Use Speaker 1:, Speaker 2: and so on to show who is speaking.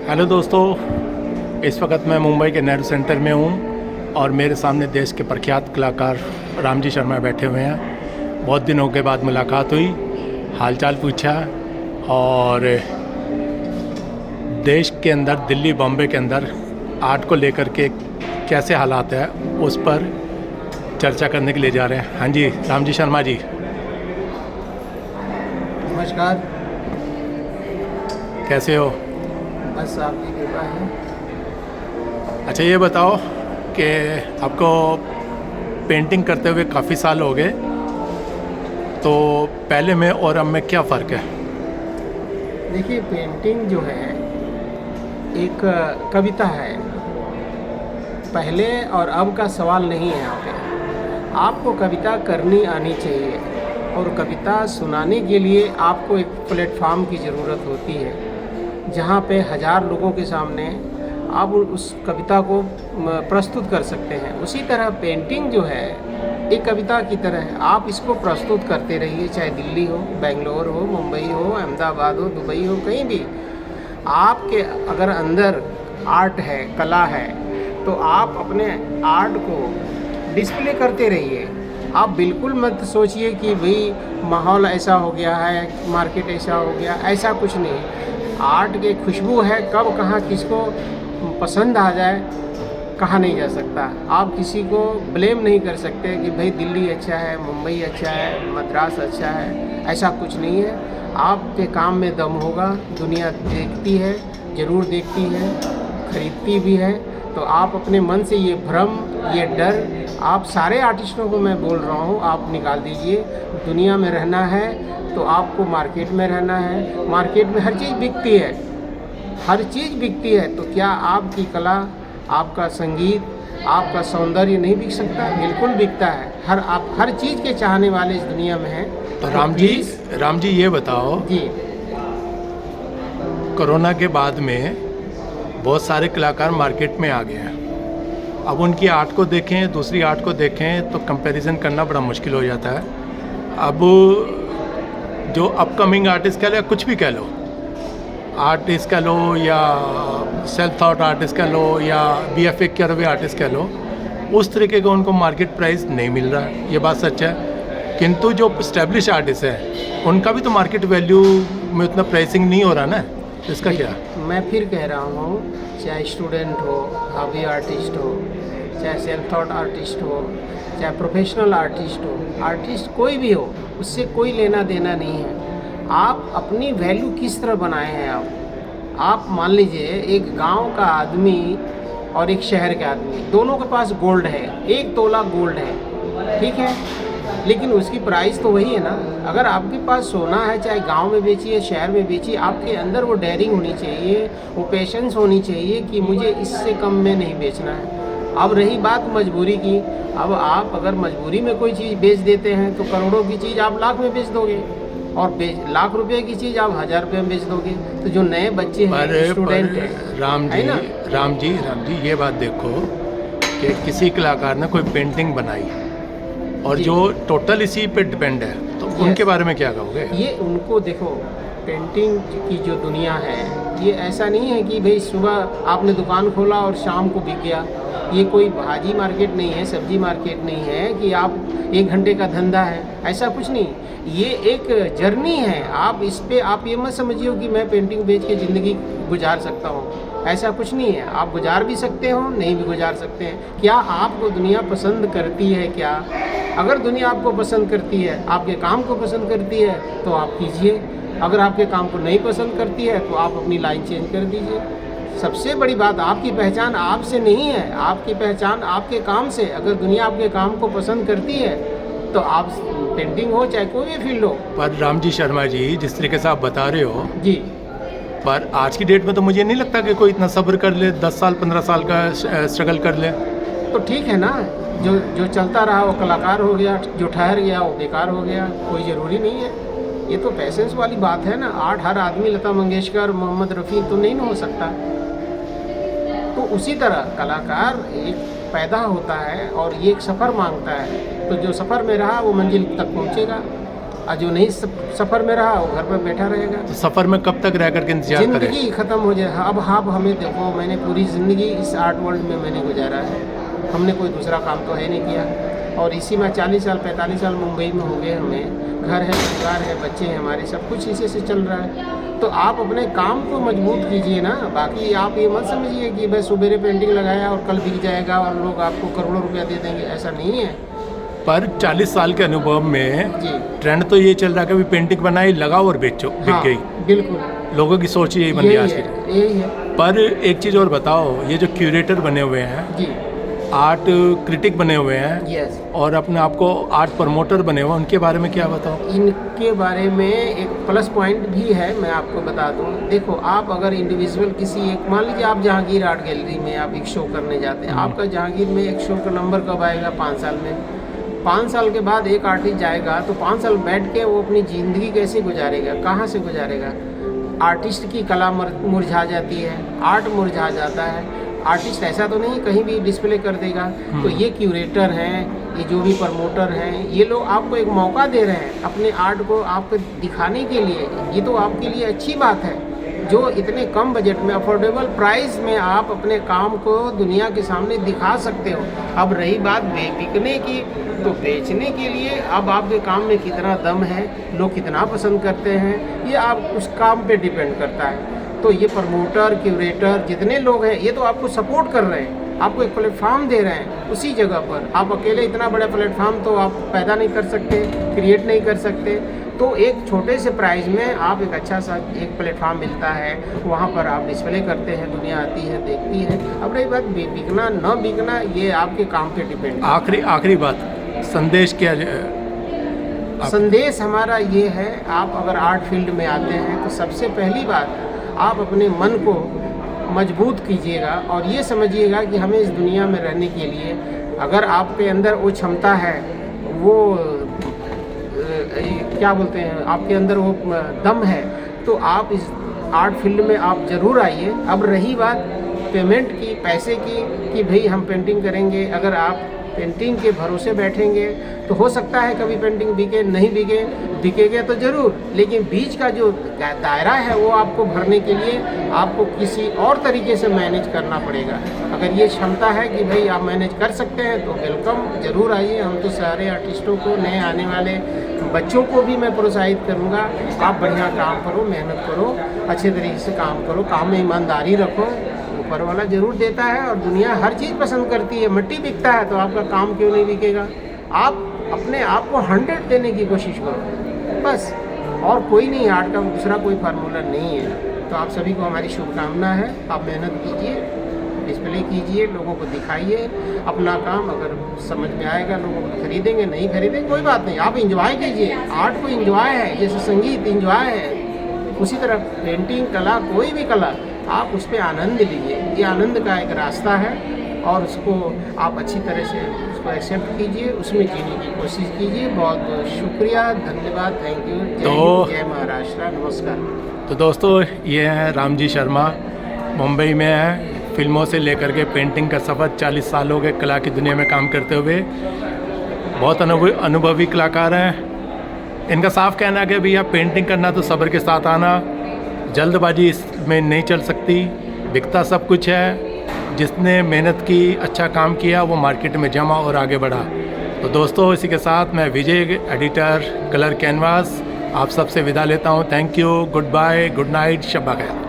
Speaker 1: Hello दोस्तों, इस वक्त मैं मुंबई के नेहरू सेंटर में हूँ और मेरे सामने देश के प्रख्यात कलाकार रामजी शर्मा बैठे हुए हैं। बहुत दिनों के बाद मुलाकात हुई, हालचाल पूछा और देश के अंदर, दिल्ली बॉम्बे के अंदर आर्ट को लेकर के कैसे हालात है उस पर चर्चा करने के लिए जा रहे हैं। हाँ जी, रामजी शर्मा जी
Speaker 2: नमस्कार।
Speaker 1: कैसे हो?
Speaker 2: बस आपकी कृपा है।
Speaker 1: अच्छा, ये बताओ कि आपको पेंटिंग करते हुए काफ़ी साल हो गए, तो पहले में और अब में क्या फ़र्क है?
Speaker 2: देखिए, पेंटिंग जो है एक कविता है। पहले और अब का सवाल नहीं है। यहाँ पे आपको कविता करनी आनी चाहिए और कविता सुनाने के लिए आपको एक प्लेटफॉर्म की ज़रूरत होती है, जहाँ पे हज़ार लोगों के सामने आप उस कविता को प्रस्तुत कर सकते हैं। उसी तरह पेंटिंग जो है एक कविता की तरह है। आप इसको प्रस्तुत करते रहिए, चाहे दिल्ली हो, बेंगलोर हो, मुंबई हो, अहमदाबाद हो, दुबई हो, कहीं भी। आपके अगर अंदर आर्ट है, कला है, तो आप अपने आर्ट को डिस्प्ले करते रहिए। आप बिल्कुल मत सोचिए कि भाई माहौल ऐसा हो गया है, मार्केट ऐसा हो गया, ऐसा कुछ नहीं। आर्ट की खुशबू है, कब कहाँ किसको पसंद आ जाए कहा नहीं जा सकता। आप किसी को ब्लेम नहीं कर सकते कि भाई दिल्ली अच्छा है, मुंबई अच्छा है, मद्रास अच्छा है, ऐसा कुछ नहीं है। आपके काम में दम होगा, दुनिया देखती है, ज़रूर देखती है, खरीदती भी है। तो आप अपने मन से ये भ्रम, ये डर, आप सारे आर्टिस्टों को मैं बोल रहा हूँ, आप निकाल दीजिए। दुनिया में रहना है तो आपको मार्केट में रहना है। मार्केट में हर चीज़ बिकती है, हर चीज़ बिकती है। तो क्या आपकी कला, आपका संगीत, आपका सौंदर्य नहीं बिक सकता? बिल्कुल बिकता है। आप हर चीज़ के चाहने वाले इस दुनिया में हैं।
Speaker 1: तो राम जी ये बताओ
Speaker 2: जी,
Speaker 1: कोरोना के बाद में बहुत सारे कलाकार मार्केट में आ गए हैं। अब उनकी आर्ट को देखें, दूसरी आर्ट को देखें तो कंपैरिजन करना बड़ा मुश्किल हो जाता है। अब जो अपकमिंग आर्टिस्ट कह लो या कुछ भी कह लो, आर्टिस्ट कह लो या सेल्फ थॉट आर्टिस्ट कह लो या BFA करे हुए आर्टिस्ट कह लो, उस तरीके का उनको मार्केट प्राइस नहीं मिल रहा है, ये बात सच है। किंतु जो इस्टेब्लिश आर्टिस्ट है उनका भी तो मार्केट वैल्यू में उतना प्राइसिंग नहीं हो रहा ना, इसका क्या?
Speaker 2: मैं फिर कह रहा हूँ, चाहे स्टूडेंट हो, हॉबी आर्टिस्ट हो, चाहे सेल्फ थॉट आर्टिस्ट हो, चाहे प्रोफेशनल आर्टिस्ट हो, आर्टिस्ट कोई भी हो, उससे कोई लेना देना नहीं है। आप अपनी वैल्यू किस तरह बनाए हैं। आप मान लीजिए एक गांव का आदमी और एक शहर का आदमी, दोनों के पास गोल्ड है, 1 तोला गोल्ड है, ठीक है, लेकिन उसकी प्राइस तो वही है ना। अगर आपके पास सोना है, चाहे गांव में बेचिए, शहर में बेचिए, आपके अंदर वो डेयरिंग होनी चाहिए, वो पेशेंस होनी चाहिए कि मुझे इससे कम में नहीं बेचना है। अब रही बात मजबूरी की, अब आप अगर मजबूरी में कोई चीज़ बेच देते हैं तो करोड़ों की चीज़ आप लाख में बेच दोगे और लाख रुपए की चीज़ आप 1000 रुपये में बेच दोगे। तो जो नए बच्चे हैं, स्टूडेंट हैं,
Speaker 1: राम जी ये बात देखो कि किसी कलाकार ने कोई पेंटिंग बनाई और जो टोटल इसी पे डिपेंड है, तो उनके बारे में क्या कहोगे?
Speaker 2: ये उनको देखो, पेंटिंग की जो दुनिया है, ये ऐसा नहीं है कि भाई सुबह आपने दुकान खोला और शाम को बिक गया। ये कोई भाजी मार्केट नहीं है, सब्जी मार्केट नहीं है कि आप 1 घंटे का धंधा है, ऐसा कुछ नहीं। ये एक जर्नी है। आप इस पे आप ये मत समझिए कि मैं पेंटिंग बेच के ज़िंदगी गुजार सकता हूँ, ऐसा कुछ नहीं है। आप गुजार भी सकते हो, नहीं भी गुजार सकते हैं। क्या आपको दुनिया पसंद करती है? क्या अगर दुनिया आपको पसंद करती है, आपके काम को पसंद करती है, तो आप कीजिए। अगर आपके काम को नहीं पसंद करती है तो आप अपनी लाइन चेंज कर दीजिए। सबसे बड़ी बात, आपकी पहचान आपसे नहीं है, आपकी पहचान आपके काम से। अगर दुनिया आपके काम को पसंद करती है तो आप पेंटिंग हो चाहे कोई भी फील्ड हो।
Speaker 1: पर रामजी शर्मा जी, जिस तरीके से आप बता रहे हो
Speaker 2: जी,
Speaker 1: पर आज की डेट में तो मुझे नहीं लगता कि कोई इतना सब्र कर ले, 10 साल 15 साल का स्ट्रगल कर ले।
Speaker 2: तो ठीक है ना, जो चलता रहा वो कलाकार हो गया, जो ठहर गया वो बेकार हो गया। कोई ज़रूरी नहीं है। ये तो पैसेंस वाली बात है ना। आर्ट हर आदमी लता मंगेशकर, मोहम्मद रफ़ी तो नहीं हो सकता। तो उसी तरह कलाकार एक पैदा होता है और ये एक सफ़र मांगता है। तो जो सफ़र में रहा वो मंजिल तक पहुँचेगा। और जो नहीं सफ़र में रहा वो घर पर बैठा रहेगा।
Speaker 1: तो सफ़र में कब तक रह करके इंतजार करें?
Speaker 2: ज़िंदगी ख़त्म हो जाए। अब आप हमें देखो, मैंने पूरी ज़िंदगी इस आर्ट वर्ल्ड में मैंने गुजारा है। हमने कोई दूसरा काम तो है नहीं किया, और इसी में 40 साल 45 साल मुंबई में हो गए हमें। घर है, परिवार है, बच्चे हैं हमारे, सब कुछ इसी से चल रहा है। तो आप अपने काम को मजबूत कीजिए ना। बाकी आप ये मत समझिए कि बस सुबेरे पेंटिंग लगाया और कल बिक जाएगा और लोग आपको करोड़ों रुपया दे देंगे, ऐसा नहीं है।
Speaker 1: पर 40 साल के अनुभव में
Speaker 2: जी,
Speaker 1: ट्रेंड तो ये चल रहा है कि अभी पेंटिंग बनाई, लगाओ और बेचो, बिक
Speaker 2: हाँ,
Speaker 1: गई।
Speaker 2: बिल्कुल
Speaker 1: लोगों की सोच यही बन गई आज की।
Speaker 2: यही है
Speaker 1: पर एक चीज़ और बताओ, ये जो क्यूरेटर बने हुए हैं,
Speaker 2: जी।
Speaker 1: आर्ट क्रिटिक बने हुए हैं,
Speaker 2: यस,
Speaker 1: और अपने आप को आर्ट प्रमोटर बने हुए हैं, उनके बारे में क्या बताओ?
Speaker 2: इनके बारे में एक प्लस पॉइंट भी है, मैं आपको बता दूं। देखो, आप अगर इंडिविजुअल किसी एक, मान लीजिए आप जहांगीर आर्ट गैलरी में आप एक शो करने जाते हैं, आपका जहांगीर में एक शो का नंबर कब आएगा? 5 साल में। 5 साल के बाद एक आर्टिस्ट जाएगा तो 5 साल बैठ के वो अपनी ज़िंदगी कैसे गुजारेगा, कहाँ से गुजारेगा? आर्टिस्ट की कला मुरझा जाती है, आर्ट मुरझा जाता है। आर्टिस्ट ऐसा तो नहीं कहीं भी डिस्प्ले कर देगा। तो ये क्यूरेटर हैं, ये जो भी प्रमोटर हैं, ये लोग आपको एक मौका दे रहे हैं अपने आर्ट को आपको दिखाने के लिए। ये तो आपके लिए अच्छी बात है, जो इतने कम बजट में अफोर्डेबल प्राइस में आप अपने काम को दुनिया के सामने दिखा सकते हो। अब रही बात बिकने की, तो बेचने के लिए अब आपके काम में कितना दम है, लोग कितना पसंद करते हैं, ये आप उस काम पे डिपेंड करता है। तो ये प्रमोटर, क्यूरेटर जितने लोग हैं, ये तो आपको सपोर्ट कर रहे हैं, आपको एक प्लेटफार्म दे रहे हैं। उसी जगह पर आप अकेले इतना बड़ा प्लेटफार्म तो आप पैदा नहीं कर सकते, क्रिएट नहीं कर सकते। तो एक छोटे से प्राइस में आप एक अच्छा सा एक प्लेटफार्म मिलता है, वहाँ पर आप डिस्प्ले करते हैं, दुनिया आती है, देखती है। अब रही बात बिकना न बिकना, ये आपके काम पे डिपेंड है।
Speaker 1: आखिरी बात, संदेश क्या?
Speaker 2: संदेश हमारा ये है, आप अगर आर्ट फील्ड में आते हैं तो सबसे पहली बात, आप अपने मन को मजबूत कीजिएगा और ये समझिएगा कि हमें इस दुनिया में रहने के लिए, अगर आपके अंदर वो क्षमता है, वो क्या बोलते हैं, आपके अंदर वो दम है, तो आप इस आर्ट फील्ड में आप ज़रूर आइए। अब रही बात पेमेंट की, पैसे की, कि भाई हम पेंटिंग करेंगे, अगर आप पेंटिंग के भरोसे बैठेंगे तो हो सकता है कभी पेंटिंग बिके, नहीं बिके, बिकेगा तो ज़रूर, लेकिन बीच का जो दायरा है वो आपको भरने के लिए आपको किसी और तरीके से मैनेज करना पड़ेगा। अगर ये क्षमता है कि भाई आप मैनेज कर सकते हैं तो वेलकम, ज़रूर आइए। हम तो सारे आर्टिस्टों को, नए आने वाले बच्चों को भी मैं प्रोत्साहित करूँगा, आप बढ़िया काम करो, मेहनत करो, अच्छे तरीके से काम करो, काम में ईमानदारी रखो। ऊपर वाला जरूर देता है और दुनिया हर चीज़ पसंद करती है। मिट्टी बिकता है तो आपका काम क्यों नहीं बिकेगा? आप अपने आप को 100 देने की कोशिश करो बस, और कोई नहीं। आर्ट का दूसरा कोई फार्मूला नहीं है। तो आप सभी को हमारी शुभकामना है। आप मेहनत कीजिए, डिस्प्ले कीजिए, लोगों को दिखाइए अपना काम। अगर समझ में आएगा, लोगों को खरीदेंगे, नहीं खरीदेंगे कोई बात नहीं, आप इंजॉय कीजिए। आर्ट को इंजॉय है, जैसे संगीत इंजॉय है, उसी तरह पेंटिंग, कला, कोई भी कला, आप उस पर आनंद लीजिए। ये आनंद का एक रास्ता है और उसको आप अच्छी तरह से उसको एक्सेप्ट कीजिए, उसमें जीने की कोशिश कीजिए। बहुत बहुत शुक्रिया, धन्यवाद, थैंक यू। जय महाराष्ट्र, नमस्कार।
Speaker 1: तो दोस्तों, ये हैं रामजी शर्मा, मुंबई में हैं। फिल्मों से लेकर के पेंटिंग का सफ़र 40 साल हो गए कला की दुनिया में काम करते हुए। बहुत अनुभवी कलाकार हैं। इनका साफ कहना है कि भैया पेंटिंग करना तो सब्र के साथ आना, जल्दबाजी इसमें नहीं चल सकती, बिकता सब कुछ है। जिसने मेहनत की, अच्छा काम किया, वो मार्केट में जमा और आगे बढ़ा। तो दोस्तों, इसी के साथ मैं विजय, एडिटर, कलर कैनवास, आप सबसे विदा लेता हूँ। Thank you, goodbye, good night, शब्बा खैर।